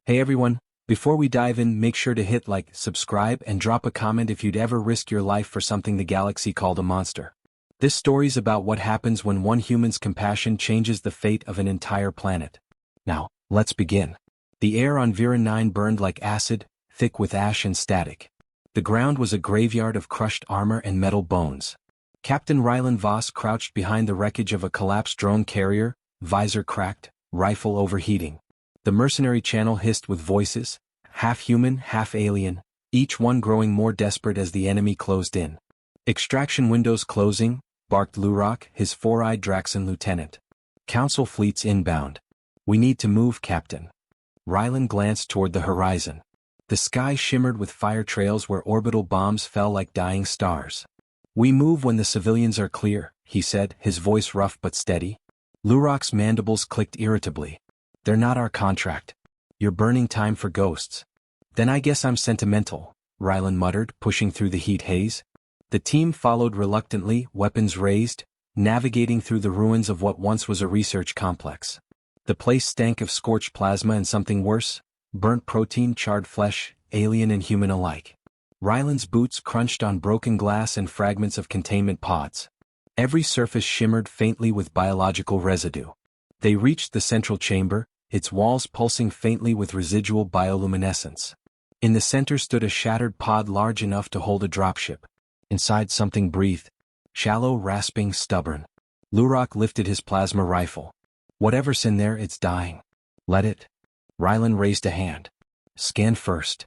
Hey everyone, before we dive in, make sure to hit like, subscribe, and drop a comment if you'd ever risk your life for something the galaxy called a monster. This story's about what happens when one human's compassion changes the fate of an entire planet. Now, let's begin. The air on Vern 9 burned like acid, thick with ash and static. The ground was a graveyard of crushed armor and metal bones. Captain Rylan Voss crouched behind the wreckage of a collapsed drone carrier, visor cracked, rifle overheating. The mercenary channel hissed with voices, half human, half alien, each one growing more desperate as the enemy closed in. Extraction windows closing, barked Lurok, his four-eyed Draxan lieutenant. Council fleets inbound. We need to move, Captain. Rylan glanced toward the horizon. The sky shimmered with fire trails where orbital bombs fell like dying stars. We move when the civilians are clear, he said, his voice rough but steady. Lurok's mandibles clicked irritably. They're not our contract. You're burning time for ghosts. Then I guess I'm sentimental, Rylan muttered, pushing through the heat haze. The team followed reluctantly, weapons raised, navigating through the ruins of what once was a research complex. The place stank of scorched plasma and something worse, burnt protein, charred flesh, alien and human alike. Rylan's boots crunched on broken glass and fragments of containment pods. Every surface shimmered faintly with biological residue. They reached the central chamber, its walls pulsing faintly with residual bioluminescence. In the center stood a shattered pod large enough to hold a dropship. Inside something breathed. Shallow, rasping, stubborn. Lurok lifted his plasma rifle. Whatever's in there, it's dying. Let it. Rylan raised a hand. Scan first.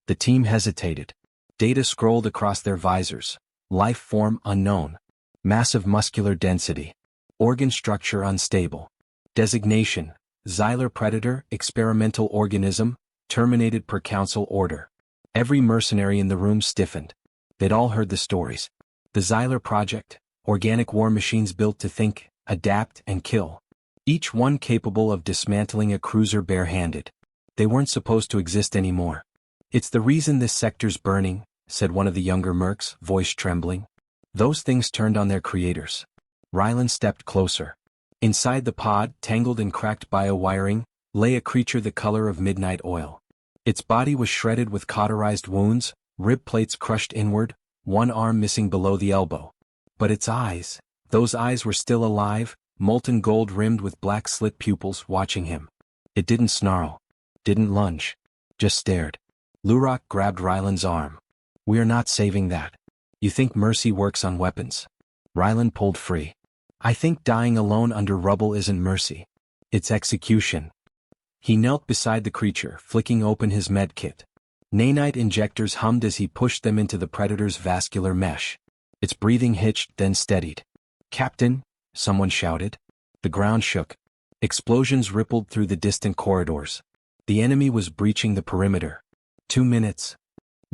The team hesitated. Data scrolled across their visors. Life form unknown. Massive muscular density. Organ structure unstable. Designation, Xylar predator, experimental organism, terminated per council order. Every mercenary in the room stiffened. They'd all heard the stories. The Xylar project, organic war machines built to think, adapt, and kill. Each one capable of dismantling a cruiser barehanded. They weren't supposed to exist anymore. It's the reason this sector's burning, said one of the younger mercs, voice trembling. Those things turned on their creators. Rylan stepped closer. Inside the pod, tangled in cracked biowiring, lay a creature the color of midnight oil. Its body was shredded with cauterized wounds, rib plates crushed inward, one arm missing below the elbow. But its eyes, those eyes were still alive, molten gold rimmed with black slit pupils watching him. It didn't snarl. Didn't lunge. Just stared. Lurok grabbed Rylan's arm. We are not saving that. You think mercy works on weapons? Rylan pulled free. I think dying alone under rubble isn't mercy. It's execution. He knelt beside the creature, flicking open his medkit. Nanite injectors hummed as he pushed them into the predator's vascular mesh. Its breathing hitched, then steadied. Captain, someone shouted. The ground shook. Explosions rippled through the distant corridors. The enemy was breaching the perimeter. 2 minutes.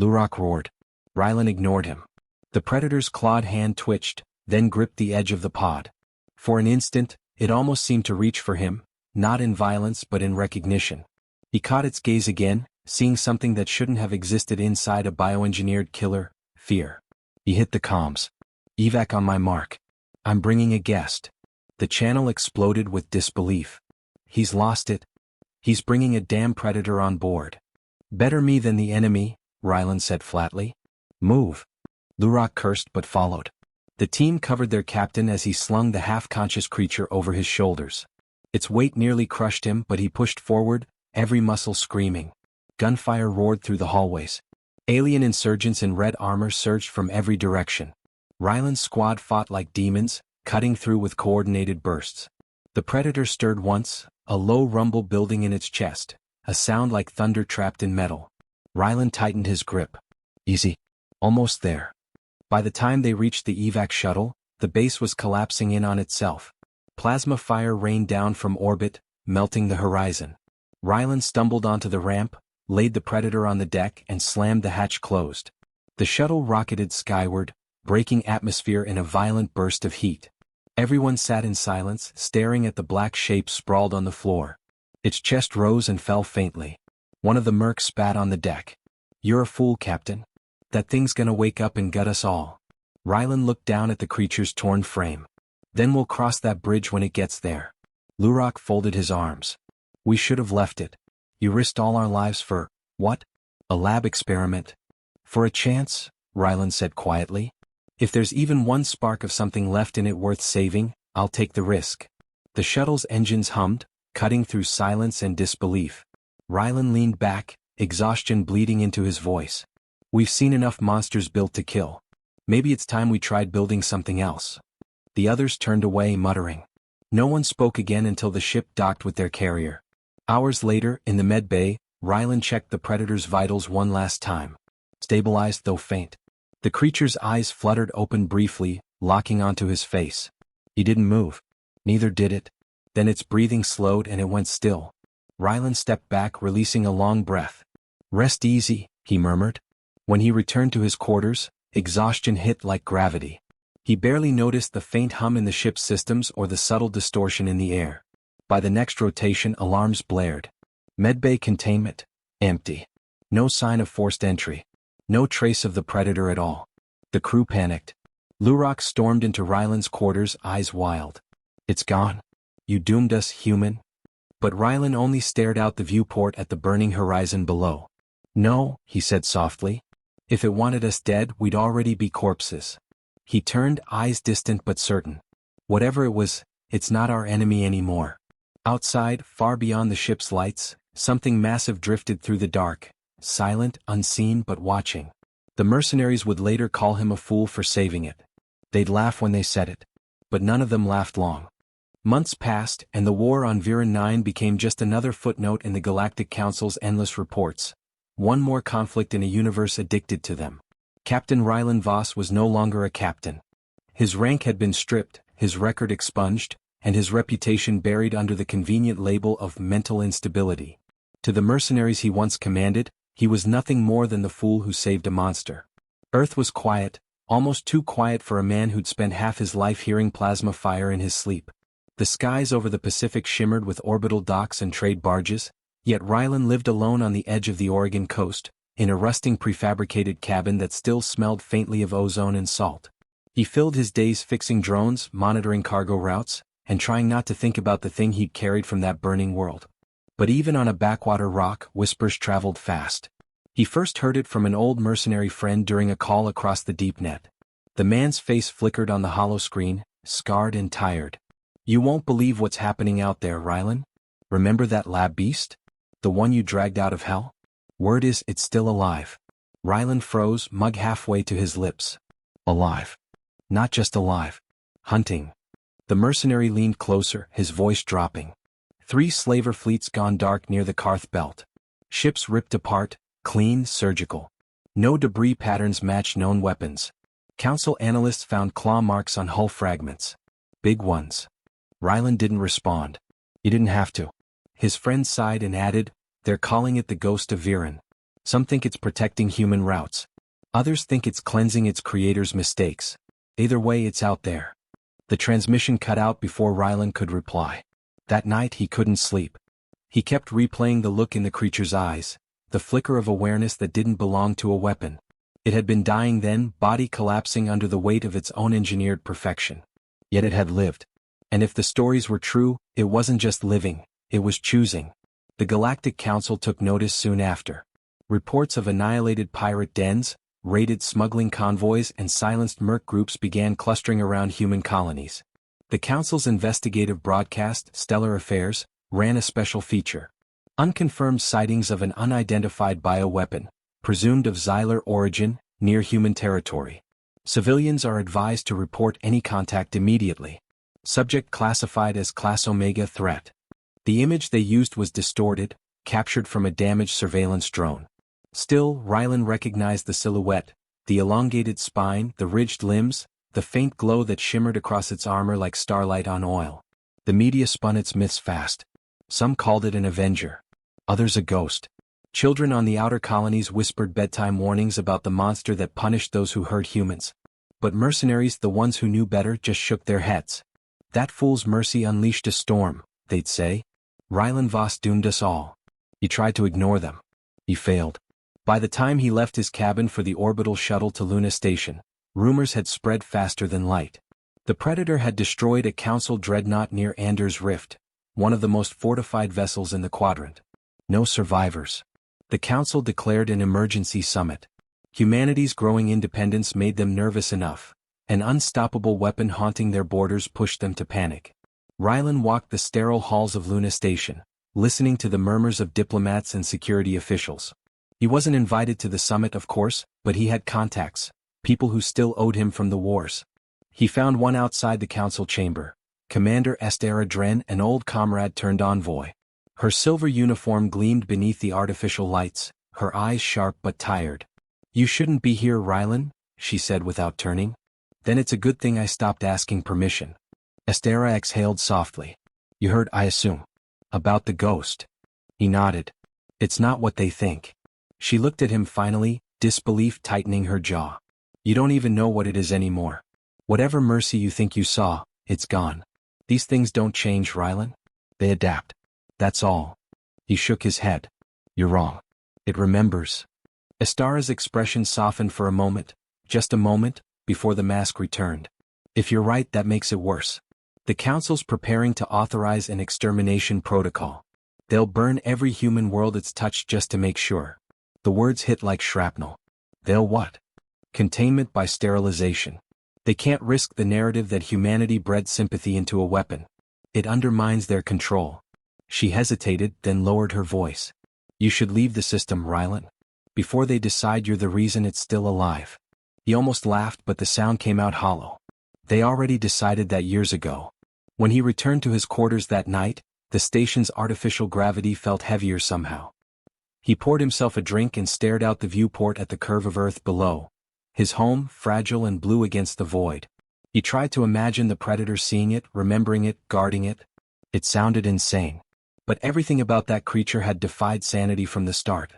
Lurok roared. Rylan ignored him. The predator's clawed hand twitched, then gripped the edge of the pod. For an instant, it almost seemed to reach for him, not in violence but in recognition. He caught its gaze again, seeing something that shouldn't have existed inside a bioengineered killer, fear. He hit the comms. Evac on my mark. I'm bringing a guest. The channel exploded with disbelief. He's lost it. He's bringing a damn predator on board. Better me than the enemy, Rylan said flatly. Move. Lurok cursed but followed. The team covered their captain as he slung the half-conscious creature over his shoulders. Its weight nearly crushed him, but he pushed forward, every muscle screaming. Gunfire roared through the hallways. Alien insurgents in red armor surged from every direction. Rylan's squad fought like demons, cutting through with coordinated bursts. The predator stirred once, a low rumble building in its chest, a sound like thunder trapped in metal. Rylan tightened his grip. Easy. Almost there. By the time they reached the evac shuttle, the base was collapsing in on itself. Plasma fire rained down from orbit, melting the horizon. Rylan stumbled onto the ramp, laid the predator on the deck and slammed the hatch closed. The shuttle rocketed skyward, breaking atmosphere in a violent burst of heat. Everyone sat in silence, staring at the black shape sprawled on the floor. Its chest rose and fell faintly. One of the mercs spat on the deck. You're a fool, Captain. That thing's gonna wake up and gut us all. Rylan looked down at the creature's torn frame. Then we'll cross that bridge when it gets there. Lurok folded his arms. We should have left it. You risked all our lives for, what? A lab experiment. For a chance, Ryland said quietly. If there's even one spark of something left in it worth saving, I'll take the risk. The shuttle's engines hummed, cutting through silence and disbelief. Ryland leaned back, exhaustion bleeding into his voice. We've seen enough monsters built to kill. Maybe it's time we tried building something else. The others turned away, muttering. No one spoke again until the ship docked with their carrier. Hours later, in the med bay, Ryland checked the Predator's vitals one last time. Stabilized though faint. The creature's eyes fluttered open briefly, locking onto his face. He didn't move. Neither did it. Then its breathing slowed and it went still. Ryland stepped back, releasing a long breath. Rest easy, he murmured. When he returned to his quarters, exhaustion hit like gravity. He barely noticed the faint hum in the ship's systems or the subtle distortion in the air. By the next rotation, alarms blared. Medbay containment. Empty. No sign of forced entry. No trace of the Predator at all. The crew panicked. Lurok stormed into Ryland's quarters, eyes wild. It's gone. You doomed us, human. But Ryland only stared out the viewport at the burning horizon below. No, he said softly. If it wanted us dead, we'd already be corpses. He turned, eyes distant but certain. Whatever it was, it's not our enemy anymore. Outside, far beyond the ship's lights, something massive drifted through the dark, silent, unseen but watching. The mercenaries would later call him a fool for saving it. They'd laugh when they said it. But none of them laughed long. Months passed, and the war on Vern 9 became just another footnote in the Galactic Council's endless reports. One more conflict in a universe addicted to them. Captain Ryland Voss was no longer a captain. His rank had been stripped, his record expunged, and his reputation buried under the convenient label of mental instability. To the mercenaries he once commanded, he was nothing more than the fool who saved a monster. Earth was quiet, almost too quiet for a man who'd spent half his life hearing plasma fire in his sleep. The skies over the Pacific shimmered with orbital docks and trade barges, yet Ryland lived alone on the edge of the Oregon coast, in a rusting prefabricated cabin that still smelled faintly of ozone and salt. He filled his days fixing drones, monitoring cargo routes, and trying not to think about the thing he'd carried from that burning world. But even on a backwater rock, whispers traveled fast. He first heard it from an old mercenary friend during a call across the deep net. The man's face flickered on the hollow screen, scarred and tired. You won't believe what's happening out there, Ryland. Remember that lab beast? The one you dragged out of hell? Word is it's still alive. Ryland froze, mug halfway to his lips. Alive. Not just alive. Hunting. The mercenary leaned closer, his voice dropping. 3 slaver fleets gone dark near the Karth Belt. Ships ripped apart, clean, surgical. No debris patterns match known weapons. Council analysts found claw marks on hull fragments. Big ones. Ryland didn't respond. He didn't have to. His friend sighed and added, they're calling it the ghost of Vern. Some think it's protecting human routes. Others think it's cleansing its creator's mistakes. Either way, it's out there. The transmission cut out before Ryland could reply. That night he couldn't sleep. He kept replaying the look in the creature's eyes, the flicker of awareness that didn't belong to a weapon. It had been dying then, body collapsing under the weight of its own engineered perfection. Yet it had lived. And if the stories were true, it wasn't just living, it was choosing. The Galactic Council took notice soon after. Reports of annihilated pirate dens, raided smuggling convoys and silenced merc groups began clustering around human colonies. The Council's investigative broadcast, Stellar Affairs, ran a special feature. Unconfirmed sightings of an unidentified bioweapon, presumed of Xylar origin, near human territory. Civilians are advised to report any contact immediately. Subject classified as Class Omega threat. The image they used was distorted, captured from a damaged surveillance drone. Still, Ryland recognized the silhouette, the elongated spine, the ridged limbs, the faint glow that shimmered across its armor like starlight on oil. The media spun its myths fast. Some called it an avenger. Others a ghost. Children on the outer colonies whispered bedtime warnings about the monster that punished those who hurt humans. But mercenaries, the ones who knew better, just shook their heads. That fool's mercy unleashed a storm, they'd say. Ryland Voss doomed us all. He tried to ignore them. He failed. By the time he left his cabin for the orbital shuttle to Luna Station, rumors had spread faster than light. The Predator had destroyed a Council dreadnought near Anders Rift, one of the most fortified vessels in the quadrant. No survivors. The council declared an emergency summit. Humanity's growing independence made them nervous enough. An unstoppable weapon haunting their borders pushed them to panic. Rylan walked the sterile halls of Luna Station, listening to the murmurs of diplomats and security officials. He wasn't invited to the summit, of course, but he had contacts, people who still owed him from the wars. He found one outside the council chamber. Commander Estera Dren, an old comrade turned envoy. Her silver uniform gleamed beneath the artificial lights, her eyes sharp but tired. "You shouldn't be here, Rylan," she said without turning. "Then it's a good thing I stopped asking permission." Estera exhaled softly. "You heard, I assume, about the ghost?" He nodded. "It's not what they think." She looked at him finally, disbelief tightening her jaw. "You don't even know what it is anymore. Whatever mercy you think you saw, it's gone. These things don't change, Rylan. They adapt. That's all." He shook his head. "You're wrong. It remembers." Estara's expression softened for a moment, just a moment, before the mask returned. "If you're right, that makes it worse. The council's preparing to authorize an extermination protocol. They'll burn every human world it's touched just to make sure." The words hit like shrapnel. "They'll what?" "Containment by sterilization. They can't risk the narrative that humanity bred sympathy into a weapon. It undermines their control." She hesitated, then lowered her voice. "You should leave the system, Rylan. Before they decide you're the reason it's still alive." He almost laughed, but the sound came out hollow. They already decided that years ago. When he returned to his quarters that night, the station's artificial gravity felt heavier somehow. He poured himself a drink and stared out the viewport at the curve of Earth below. His home, fragile and blue against the void. He tried to imagine the Predator seeing it, remembering it, guarding it. It sounded insane. But everything about that creature had defied sanity from the start.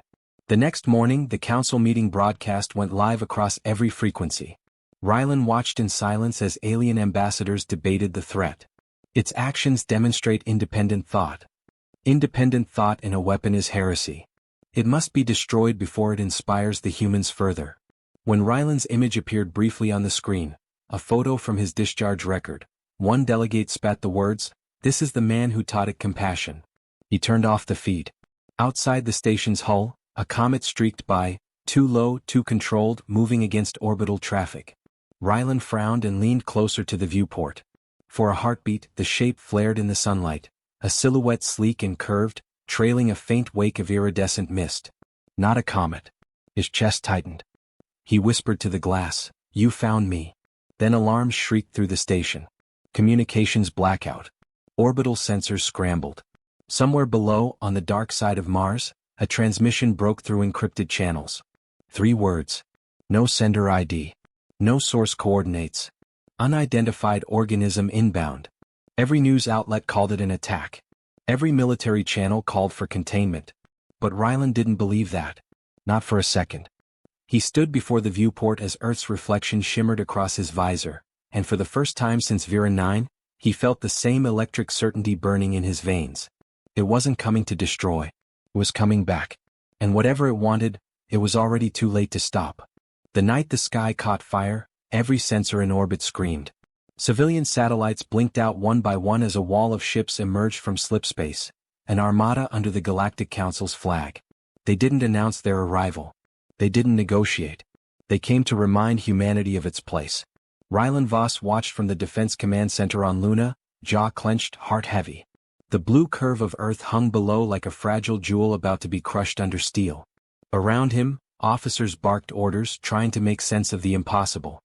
The next morning, the council meeting broadcast went live across every frequency. Rylan watched in silence as alien ambassadors debated the threat. Its actions demonstrate independent thought. Independent thought in a weapon is heresy. It must be destroyed before it inspires the humans further. When Rylan's image appeared briefly on the screen, a photo from his discharge record, one delegate spat the words, "This is the man who taught it compassion." He turned off the feed. Outside the station's hull, a comet streaked by, too low, too controlled, moving against orbital traffic. Rylan frowned and leaned closer to the viewport. For a heartbeat, the shape flared in the sunlight, a silhouette sleek and curved, trailing a faint wake of iridescent mist. Not a comet. His chest tightened. He whispered to the glass, "You found me." Then alarms shrieked through the station. Communications blackout. Orbital sensors scrambled. Somewhere below, on the dark side of Mars, a transmission broke through encrypted channels. 3 words. No sender ID. No source coordinates. Unidentified organism inbound. Every news outlet called it an attack. Every military channel called for containment. But Rylan didn't believe that. Not for a second. He stood before the viewport as Earth's reflection shimmered across his visor, and for the first time since Vera 9, he felt the same electric certainty burning in his veins. It wasn't coming to destroy. It was coming back. And whatever it wanted, it was already too late to stop. The night the sky caught fire, every sensor in orbit screamed. Civilian satellites blinked out one by one as a wall of ships emerged from slipspace, an armada under the Galactic Council's flag. They didn't announce their arrival. They didn't negotiate. They came to remind humanity of its place. Rylan Voss watched from the Defense Command Center on Luna, jaw clenched, heart heavy. The blue curve of Earth hung below like a fragile jewel about to be crushed under steel. Around him, officers barked orders, trying to make sense of the impossible.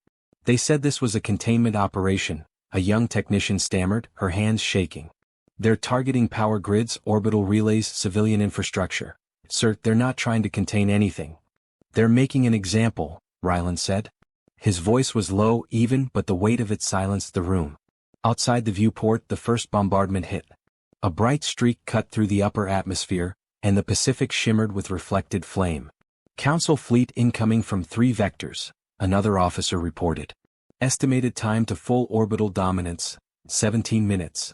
They said this was a containment operation, a young technician stammered, her hands shaking. "They're targeting power grids, orbital relays, civilian infrastructure. Sir, they're not trying to contain anything. They're making an example," Rylan said. His voice was low, even, but the weight of it silenced the room. Outside the viewport, the first bombardment hit. A bright streak cut through the upper atmosphere, and the Pacific shimmered with reflected flame. "Council fleet incoming from 3 vectors," another officer reported. "Estimated time to full orbital dominance, 17 minutes.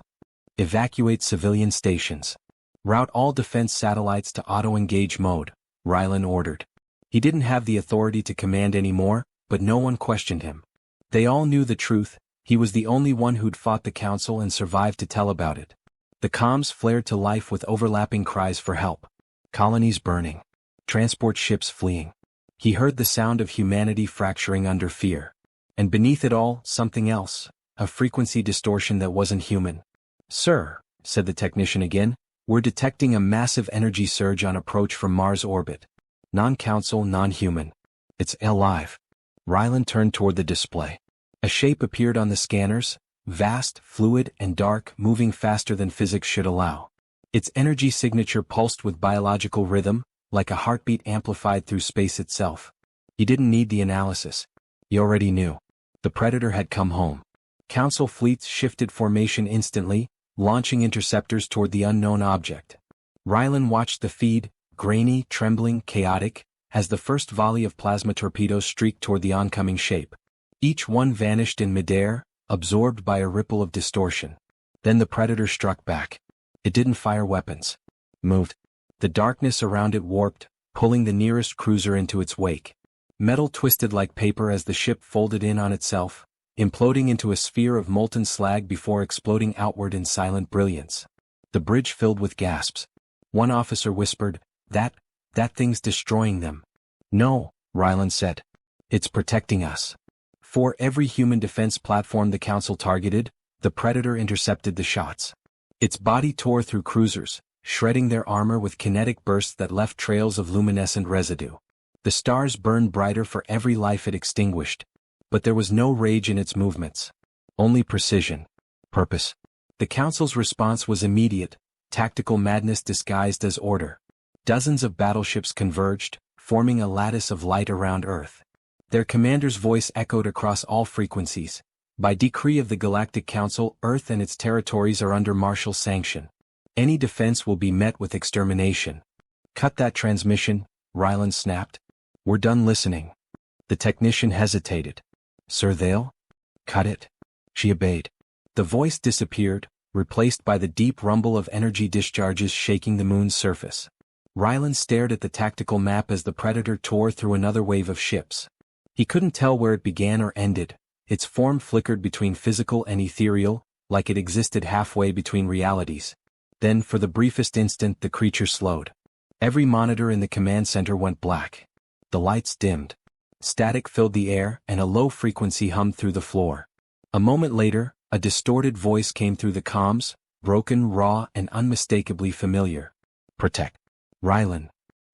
Evacuate civilian stations. Route all defense satellites to auto-engage mode," Rylan ordered. He didn't have the authority to command anymore, but no one questioned him. They all knew the truth. He was the only one who'd fought the Council and survived to tell about it. The comms flared to life with overlapping cries for help. Colonies burning. Transport ships fleeing. He heard the sound of humanity fracturing under fear. And beneath it all, something else, a frequency distortion that wasn't human. "Sir," said the technician again, "we're detecting a massive energy surge on approach from Mars orbit. Non-council, non-human. It's alive." Ryland turned toward the display. A shape appeared on the scanners, vast, fluid, and dark, moving faster than physics should allow. Its energy signature pulsed with biological rhythm, like a heartbeat amplified through space itself. He didn't need the analysis. He already knew. The Predator had come home. Council fleets shifted formation instantly, launching interceptors toward the unknown object. Ryland watched the feed, grainy, trembling, chaotic, as the first volley of plasma torpedoes streaked toward the oncoming shape. Each one vanished in midair, absorbed by a ripple of distortion. Then the Predator struck back. It didn't fire weapons. Moved. The darkness around it warped, pulling the nearest cruiser into its wake. Metal twisted like paper as the ship folded in on itself, imploding into a sphere of molten slag before exploding outward in silent brilliance. The bridge filled with gasps. One officer whispered, That thing's destroying them." "No," Ryland said. "It's protecting us." For every human defense platform the Council targeted, the Predator intercepted the shots. Its body tore through cruisers, shredding their armor with kinetic bursts that left trails of luminescent residue. The stars burned brighter for every life it extinguished. But there was no rage in its movements. Only precision. Purpose. The Council's response was immediate, tactical madness disguised as order. Dozens of battleships converged, forming a lattice of light around Earth. Their commander's voice echoed across all frequencies. "By decree of the Galactic Council, Earth and its territories are under martial sanction. Any defense will be met with extermination." "Cut that transmission," Ryland snapped. "We're done listening." The technician hesitated. "Sir, they'll cut it." She obeyed. The voice disappeared, replaced by the deep rumble of energy discharges shaking the moon's surface. Ryland stared at the tactical map as the Predator tore through another wave of ships. He couldn't tell where it began or ended. Its form flickered between physical and ethereal, like it existed halfway between realities. Then, for the briefest instant, the creature slowed. Every monitor in the command center went black. The lights dimmed. Static filled the air, and a low frequency hummed through the floor. A moment later, a distorted voice came through the comms, broken, raw, and unmistakably familiar. "Protect." "Ryland."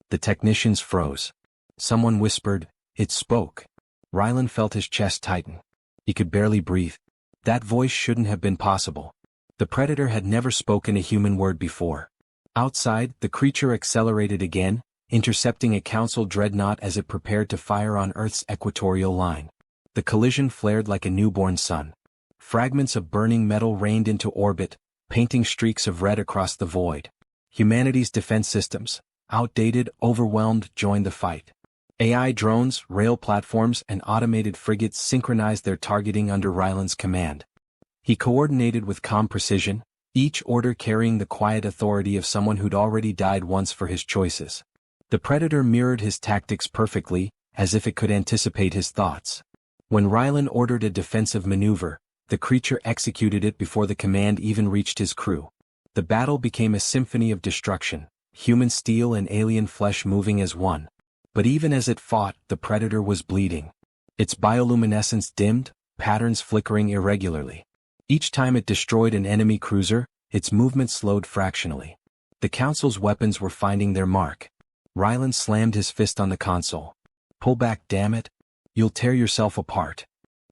The technicians froze. Someone whispered, "It spoke." Ryland felt his chest tighten. He could barely breathe. That voice shouldn't have been possible. The Predator had never spoken a human word before. Outside, the creature accelerated again, intercepting a Council dreadnought as it prepared to fire on Earth's equatorial line. The collision flared like a newborn sun. Fragments of burning metal rained into orbit, painting streaks of red across the void. Humanity's defense systems, outdated, overwhelmed, joined the fight. AI drones, rail platforms, and automated frigates synchronized their targeting under Ryland's command. He coordinated with calm precision, each order carrying the quiet authority of someone who'd already died once for his choices. The Predator mirrored his tactics perfectly, as if it could anticipate his thoughts. When Ryland ordered a defensive maneuver, the creature executed it before the command even reached his crew. The battle became a symphony of destruction, human steel and alien flesh moving as one. But even as it fought, the Predator was bleeding. Its bioluminescence dimmed, patterns flickering irregularly. Each time it destroyed an enemy cruiser, its movement slowed fractionally. The Council's weapons were finding their mark. Ryland slammed his fist on the console. "Pull back, damn it! You'll tear yourself apart."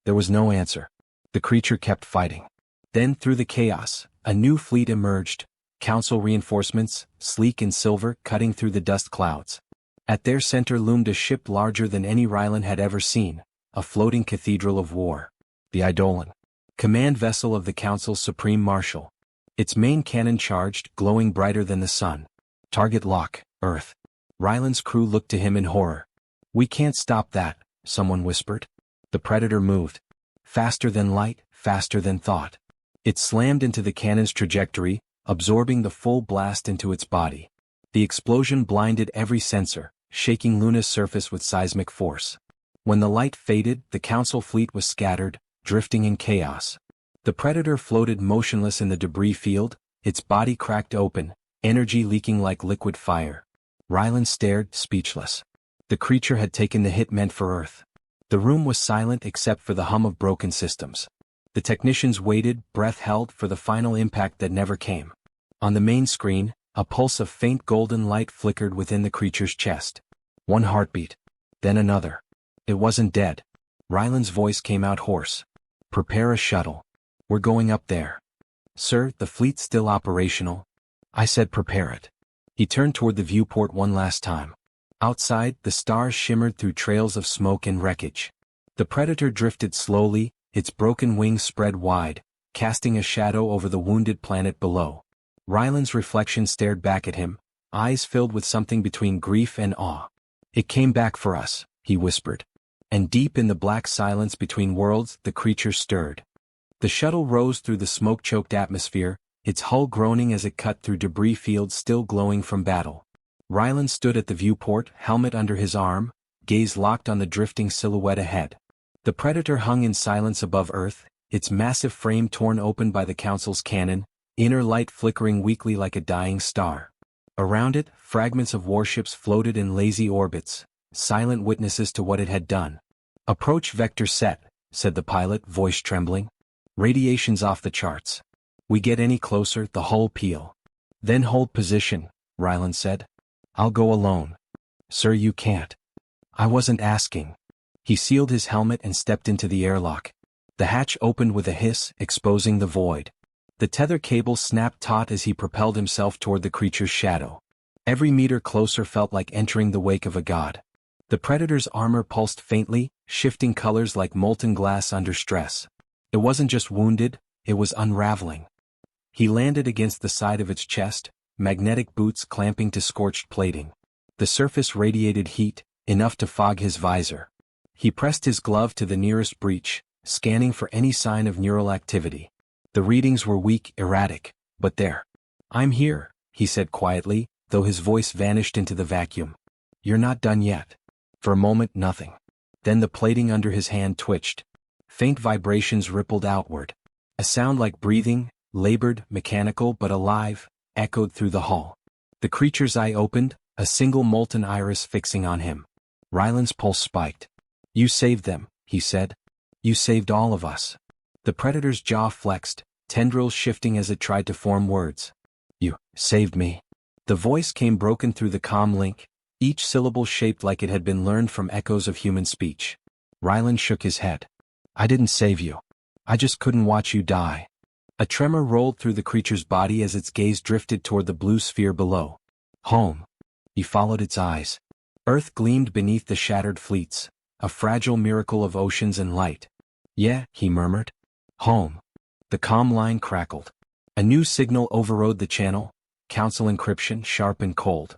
There was no answer. The creature kept fighting. Then through the chaos, a new fleet emerged, Council reinforcements, sleek in silver, cutting through the dust clouds. At their center loomed a ship larger than any Ryland had ever seen, a floating cathedral of war. The Eidolon. Command vessel of the Council's Supreme Marshal. Its main cannon charged, glowing brighter than the sun. "Target lock, Earth." Ryland's crew looked to him in horror. "We can't stop that," someone whispered. The Predator moved. Faster than light, faster than thought. It slammed into the cannon's trajectory, absorbing the full blast into its body. The explosion blinded every sensor, shaking Luna's surface with seismic force. When the light faded, the Council fleet was scattered, drifting in chaos. The Predator floated motionless in the debris field, its body cracked open, energy leaking like liquid fire. Rylan stared, speechless. The creature had taken the hit meant for Earth. The room was silent except for the hum of broken systems. The technicians waited, breath held, for the final impact that never came. On the main screen, a pulse of faint golden light flickered within the creature's chest. One heartbeat. Then another. It wasn't dead. Rylan's voice came out hoarse. "Prepare a shuttle. We're going up there." "Sir, the fleet's still operational." "I said prepare it." He turned toward the viewport one last time. Outside, the stars shimmered through trails of smoke and wreckage. The Predator drifted slowly, its broken wings spread wide, casting a shadow over the wounded planet below. Rylan's reflection stared back at him, eyes filled with something between grief and awe. "It came back for us," he whispered. And deep in the black silence between worlds, the creature stirred. The shuttle rose through the smoke-choked atmosphere, its hull groaning as it cut through debris fields still glowing from battle. Rylan stood at the viewport, helmet under his arm, gaze locked on the drifting silhouette ahead. The Predator hung in silence above Earth, its massive frame torn open by the Council's cannon, inner light flickering weakly like a dying star. Around it, fragments of warships floated in lazy orbits, silent witnesses to what it had done. "Approach vector set," said the pilot, voice trembling. "Radiation's off the charts. We get any closer, the hull peel." "Then hold position," Rylan said. "I'll go alone." "Sir, you can't." "I wasn't asking." He sealed his helmet and stepped into the airlock. The hatch opened with a hiss, exposing the void. The tether cable snapped taut as he propelled himself toward the creature's shadow. Every meter closer felt like entering the wake of a god. The Predator's armor pulsed faintly, shifting colors like molten glass under stress. It wasn't just wounded, it was unraveling. He landed against the side of its chest, magnetic boots clamping to scorched plating. The surface radiated heat, enough to fog his visor. He pressed his glove to the nearest breach, scanning for any sign of neural activity. The readings were weak, erratic, but there. "I'm here," he said quietly, though his voice vanished into the vacuum. "You're not done yet." For a moment, nothing. Then the plating under his hand twitched. Faint vibrations rippled outward. A sound like breathing, labored, mechanical but alive, echoed through the hull. The creature's eye opened, a single molten iris fixing on him. Rylan's pulse spiked. "You saved them," he said. "You saved all of us." The Predator's jaw flexed, tendrils shifting as it tried to form words. "You saved me." The voice came broken through the comm link, each syllable shaped like it had been learned from echoes of human speech. Rylan shook his head. "I didn't save you. I just couldn't watch you die." A tremor rolled through the creature's body as its gaze drifted toward the blue sphere below. "Home." He followed its eyes. Earth gleamed beneath the shattered fleets, a fragile miracle of oceans and light. "Yeah," he murmured. "Home." The comm line crackled. A new signal overrode the channel, Council encryption, sharp and cold.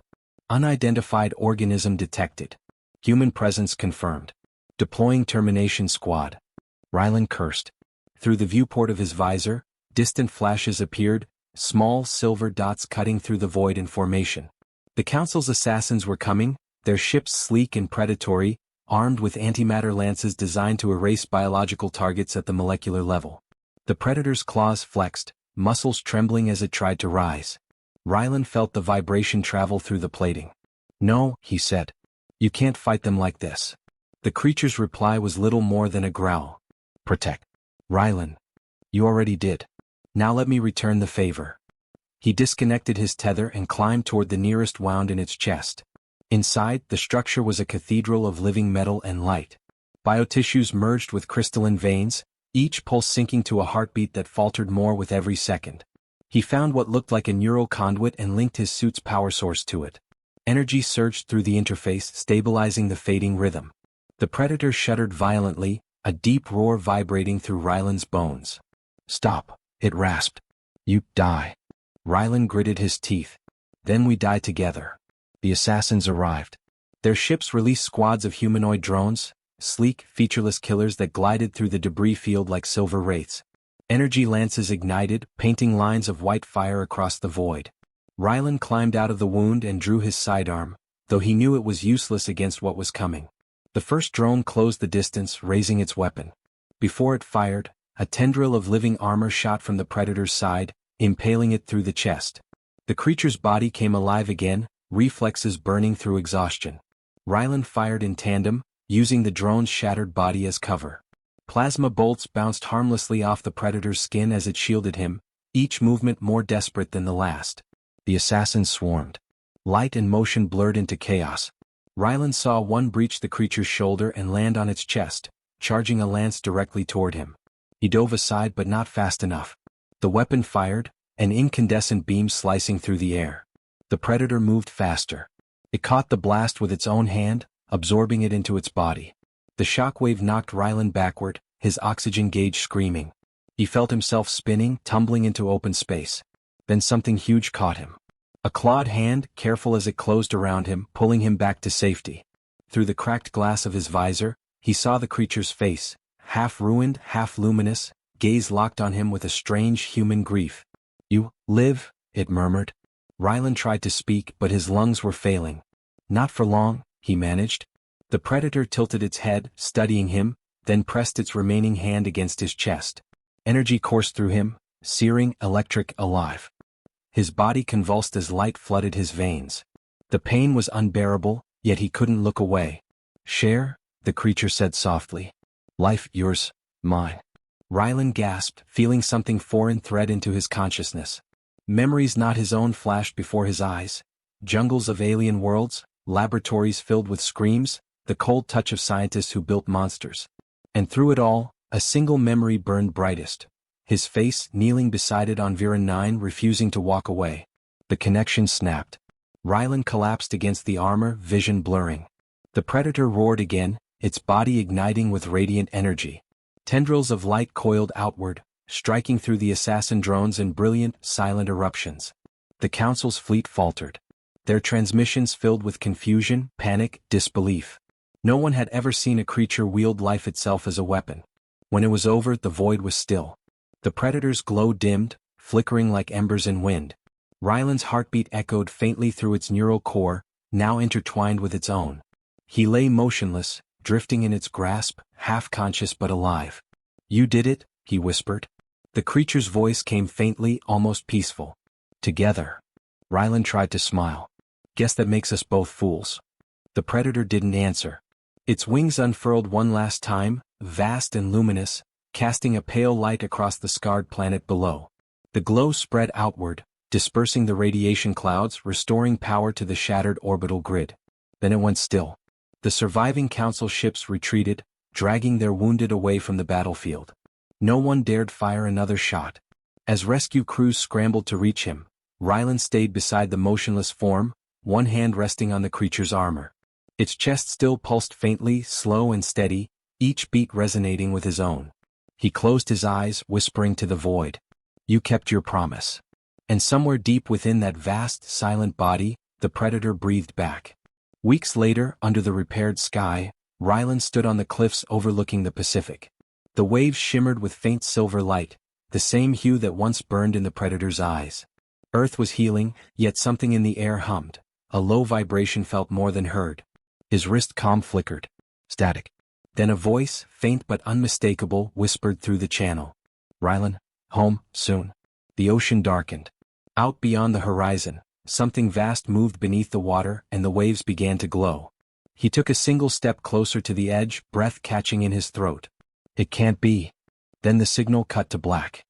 "Unidentified organism detected. Human presence confirmed. Deploying termination squad." Rylan cursed. Through the viewport of his visor, distant flashes appeared, small silver dots cutting through the void in formation. The Council's assassins were coming, their ships sleek and predatory, armed with antimatter lances designed to erase biological targets at the molecular level. The Predator's claws flexed, muscles trembling as it tried to rise. Rylan felt the vibration travel through the plating. "No," he said. "You can't fight them like this." The creature's reply was little more than a growl. "Protect." "Rylan. You already did. Now let me return the favor." He disconnected his tether and climbed toward the nearest wound in its chest. Inside, the structure was a cathedral of living metal and light. Biotissues merged with crystalline veins, each pulse sinking to a heartbeat that faltered more with every second. He found what looked like a neural conduit and linked his suit's power source to it. Energy surged through the interface, stabilizing the fading rhythm. The Predator shuddered violently, a deep roar vibrating through Rylan's bones. "Stop," it rasped. "You die." Rylan gritted his teeth. "Then we die together." The assassins arrived. Their ships released squads of humanoid drones, sleek, featureless killers that glided through the debris field like silver wraiths. Energy lances ignited, painting lines of white fire across the void. Rylan climbed out of the wound and drew his sidearm, though he knew it was useless against what was coming. The first drone closed the distance, raising its weapon. Before it fired, a tendril of living armor shot from the Predator's side, impaling it through the chest. The creature's body came alive again, reflexes burning through exhaustion. Ryland fired in tandem, using the drone's shattered body as cover. Plasma bolts bounced harmlessly off the predator's skin as it shielded him, each movement more desperate than the last. The assassins swarmed. Light and motion blurred into chaos. Ryland saw one breach the creature's shoulder and land on its chest, charging a lance directly toward him. He dove aside but not fast enough. The weapon fired, an incandescent beam slicing through the air. The predator moved faster. It caught the blast with its own hand, absorbing it into its body. The shockwave knocked Ryland backward, his oxygen gauge screaming. He felt himself spinning, tumbling into open space. Then something huge caught him. A clawed hand, careful as it closed around him, pulling him back to safety. Through the cracked glass of his visor, he saw the creature's face, half ruined, half luminous, gaze locked on him with a strange human grief. "You live," it murmured. Ryland tried to speak, but his lungs were failing. "Not for long," he managed. The predator tilted its head, studying him, then pressed its remaining hand against his chest. Energy coursed through him, searing, electric, alive. His body convulsed as light flooded his veins. The pain was unbearable, yet he couldn't look away. "Share," the creature said softly. "Life, yours, mine." Ryland gasped, feeling something foreign thread into his consciousness. Memories not his own flashed before his eyes. Jungles of alien worlds, laboratories filled with screams, the cold touch of scientists who built monsters. And through it all, a single memory burned brightest. His face, kneeling beside it on Vern 9, refusing to walk away. The connection snapped. Ryland collapsed against the armor, vision blurring. The predator roared again, its body igniting with radiant energy. Tendrils of light coiled outward, striking through the assassin drones in brilliant, silent eruptions. The Council's fleet faltered. Their transmissions filled with confusion, panic, disbelief. No one had ever seen a creature wield life itself as a weapon. When it was over, the void was still. The predator's glow dimmed, flickering like embers in wind. Ryland's heartbeat echoed faintly through its neural core, now intertwined with its own. He lay motionless, drifting in its grasp, half-conscious but alive. "You did it," he whispered. The creature's voice came faintly, almost peaceful. "Together." Ryland tried to smile. "Guess that makes us both fools." The predator didn't answer. Its wings unfurled one last time, vast and luminous, casting a pale light across the scarred planet below. The glow spread outward, dispersing the radiation clouds, restoring power to the shattered orbital grid. Then it went still. The surviving Council ships retreated, dragging their wounded away from the battlefield. No one dared fire another shot. As rescue crews scrambled to reach him, Ryland stayed beside the motionless form, one hand resting on the creature's armor. Its chest still pulsed faintly, slow and steady, each beat resonating with his own. He closed his eyes, whispering to the void. "You kept your promise." And somewhere deep within that vast, silent body, the predator breathed back. Weeks later, under the repaired sky, Ryland stood on the cliffs overlooking the Pacific. The waves shimmered with faint silver light, the same hue that once burned in the predator's eyes. Earth was healing, yet something in the air hummed. A low vibration felt more than heard. His wrist calm flickered. Static. Then a voice, faint but unmistakable, whispered through the channel. "Ryland, home, soon." The ocean darkened. Out beyond the horizon, something vast moved beneath the water, and the waves began to glow. He took a single step closer to the edge, breath catching in his throat. "It can't be." Then the signal cut to black.